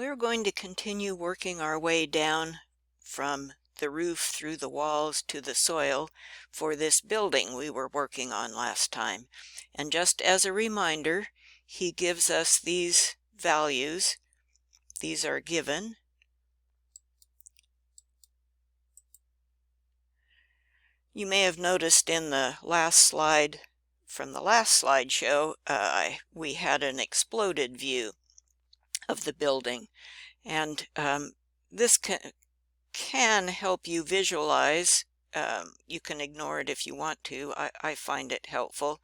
We're going to continue working our way down from the roof through the walls to the soil for this building we were working on last time. And just as a reminder, he gives us these values. These are given. You may have noticed in the last slide, from the last slideshow, we had an exploded view of the building. And this can help you visualize. You can ignore it if you want to. I find it helpful.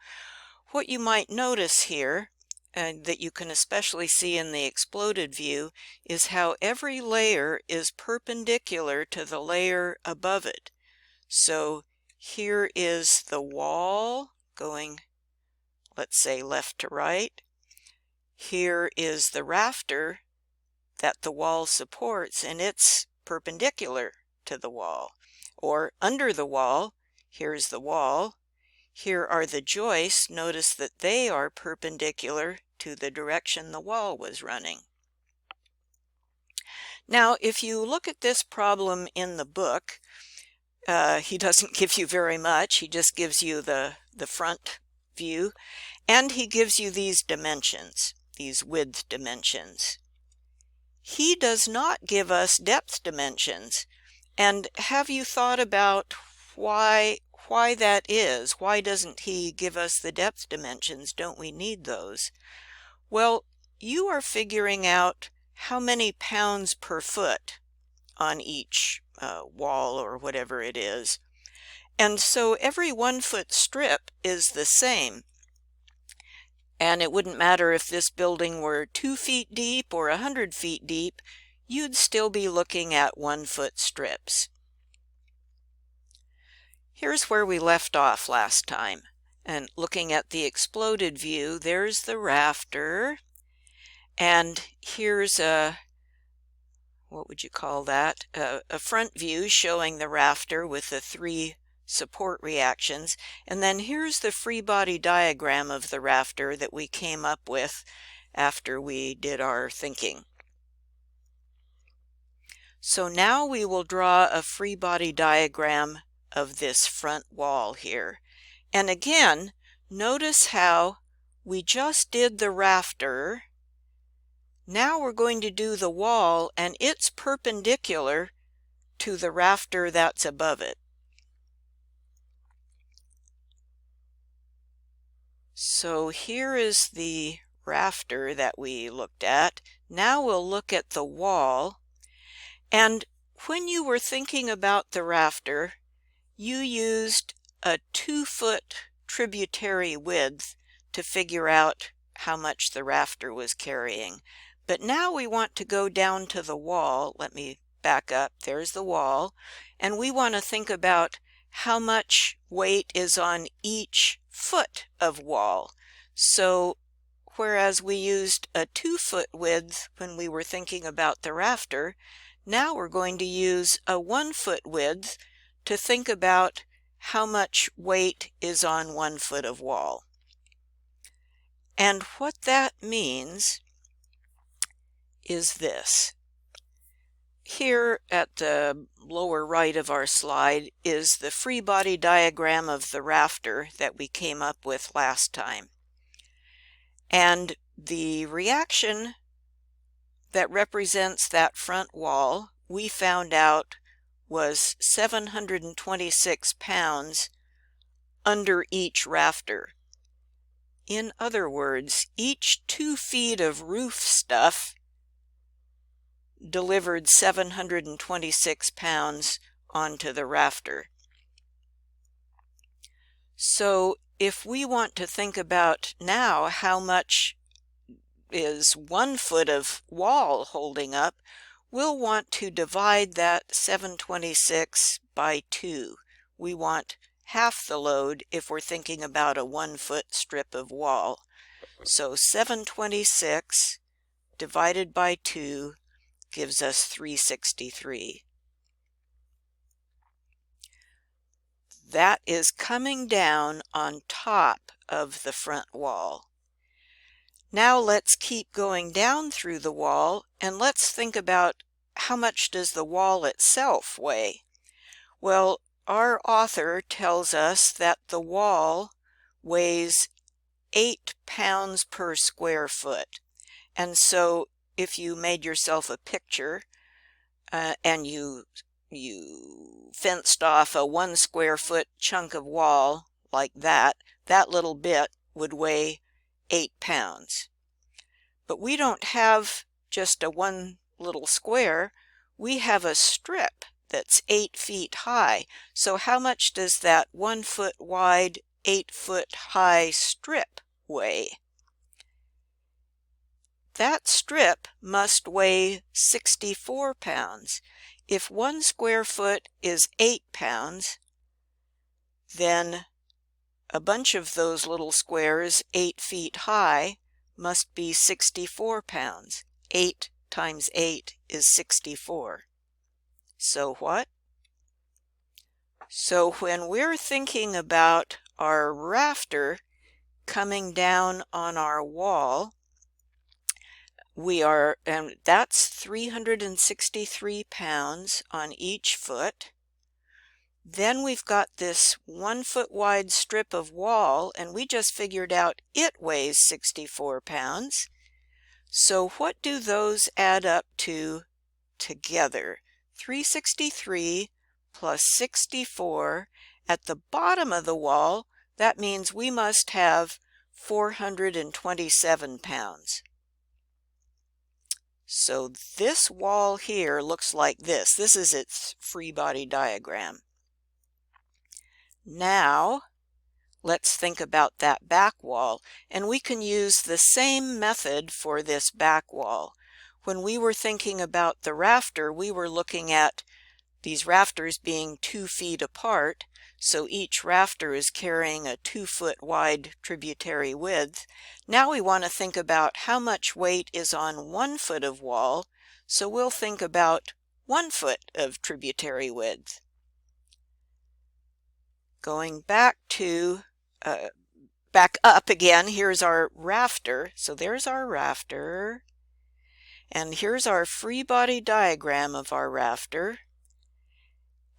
What you might notice here, that you can especially see in the exploded view, is how every layer is perpendicular to the layer above it. So here is the wall going, let's say, left to right. Here is the rafter that the wall supports, and it's perpendicular to the wall. Or under the wall, here's the wall. Here are the joists. Notice that they are perpendicular to the direction the wall was running. Now, if you look at this problem in the book, he doesn't give you very much. He just gives you the front view, and he gives you these dimensions, these width dimensions. He does not give us depth dimensions. And have you thought about why that is? Why doesn't he give us the depth dimensions? Don't we need those? Well, you are figuring out how many pounds per foot on each wall or whatever it is. And so every 1 foot strip is the same. And it wouldn't matter if this building were 2 feet deep or 100 feet deep, you'd still be looking at 1 foot strips. Here's where we left off last time. And looking at the exploded view, there's the rafter. And here's what would you call that? A front view showing the rafter with the 3 support reactions. And then here's the free body diagram of the rafter that we came up with after we did our thinking. So now we will draw a free body diagram of this front wall here. And again, notice how we just did the rafter. Now we're going to do the wall, and it's perpendicular to the rafter that's above it. So here is the rafter that we looked at. Now we'll look at the wall. And when you were thinking about the rafter, you used a 2 foot tributary width to figure out how much the rafter was carrying. But now we want to go down to the wall. Let me back up. There's the wall. And we want to think about how much weight is on each foot of wall. So whereas we used a 2 foot width when we were thinking about the rafter, now we're going to use a 1 foot width to think about how much weight is on 1 foot of wall. And what that means is this. Here at the lower right of our slide is the free body diagram of the rafter that we came up with last time. And the reaction that represents that front wall, we found out, was 726 pounds under each rafter. In other words, each 2 feet of roof stuff delivered 726 pounds onto the rafter. So if we want to think about now how much is 1 foot of wall holding up, we'll want to divide that 726 by 2. We want half the load if we're thinking about a 1 foot strip of wall. So 726 divided by 2 gives us 363. That is coming down on top of the front wall. Now let's keep going down through the wall, and let's think about how much does the wall itself weigh? Well, our author tells us that the wall weighs 8 pounds per square foot. And so if you made yourself a picture and you fenced off a 1 square foot chunk of wall like that, that little bit would weigh 8 pounds. But we don't have just a one little square, we have a strip that's 8 feet high. So how much does that 1 foot wide, 8 foot high strip weigh? That strip must weigh 64 pounds. If 1 square foot is 8 pounds, then a bunch of those little squares 8 feet high must be 64 pounds. 8 times 8 is 64. So what? So when we're thinking about our rafter coming down on our wall, and that's 363 pounds on each foot. Then we've got this 1 foot wide strip of wall, and we just figured out it weighs 64 pounds. So what do those add up to together? 363 plus 64 at the bottom of the wall, that means we must have 427 pounds. So this wall here looks like this. This is its free body diagram. Now, let's think about that back wall, and we can use the same method for this back wall. When we were thinking about the rafter, we were looking at these rafters being 2 feet apart, so each rafter is carrying a 2 foot wide tributary width. Now we want to think about how much weight is on 1 foot of wall, so we'll think about 1 foot of tributary width. Going back up again, here's our rafter. So there's our rafter. And here's our free body diagram of our rafter.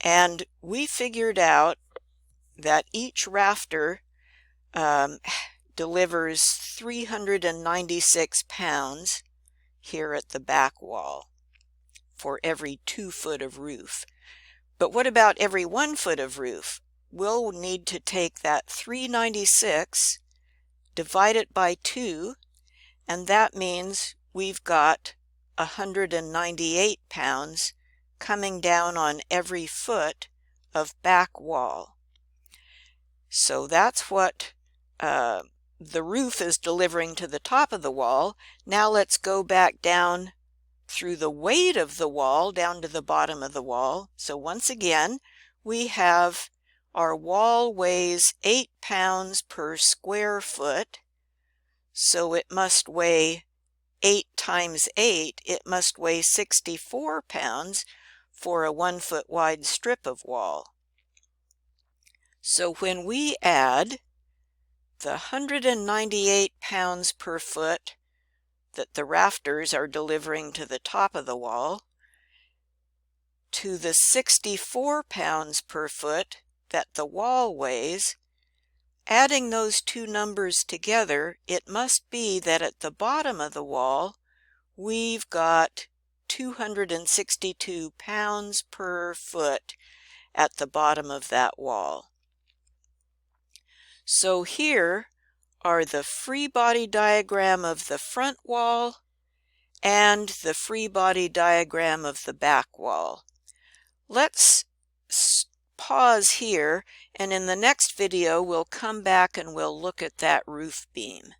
And we figured out that each rafter delivers 396 pounds here at the back wall for every 2 foot of roof. But what about every 1 foot of roof? We'll need to take that 396, divide it by 2, and that means we've got 198 pounds coming down on every foot of back wall. So that's what the roof is delivering to the top of the wall. Now let's go back down through the weight of the wall down to the bottom of the wall. So once again, we have our wall weighs 8 pounds per square foot, so it must weigh 8 times 8, it must weigh 64 pounds for a 1 foot wide strip of wall. So when we add the 198 pounds per foot that the rafters are delivering to the top of the wall to the 64 pounds per foot that the wall weighs, adding those two numbers together, it must be that at the bottom of the wall we've got 262 pounds per foot at the bottom of that wall. So here are the free body diagram of the front wall and the free body diagram of the back wall. Let's pause here, and in the next video we'll come back and we'll look at that roof beam.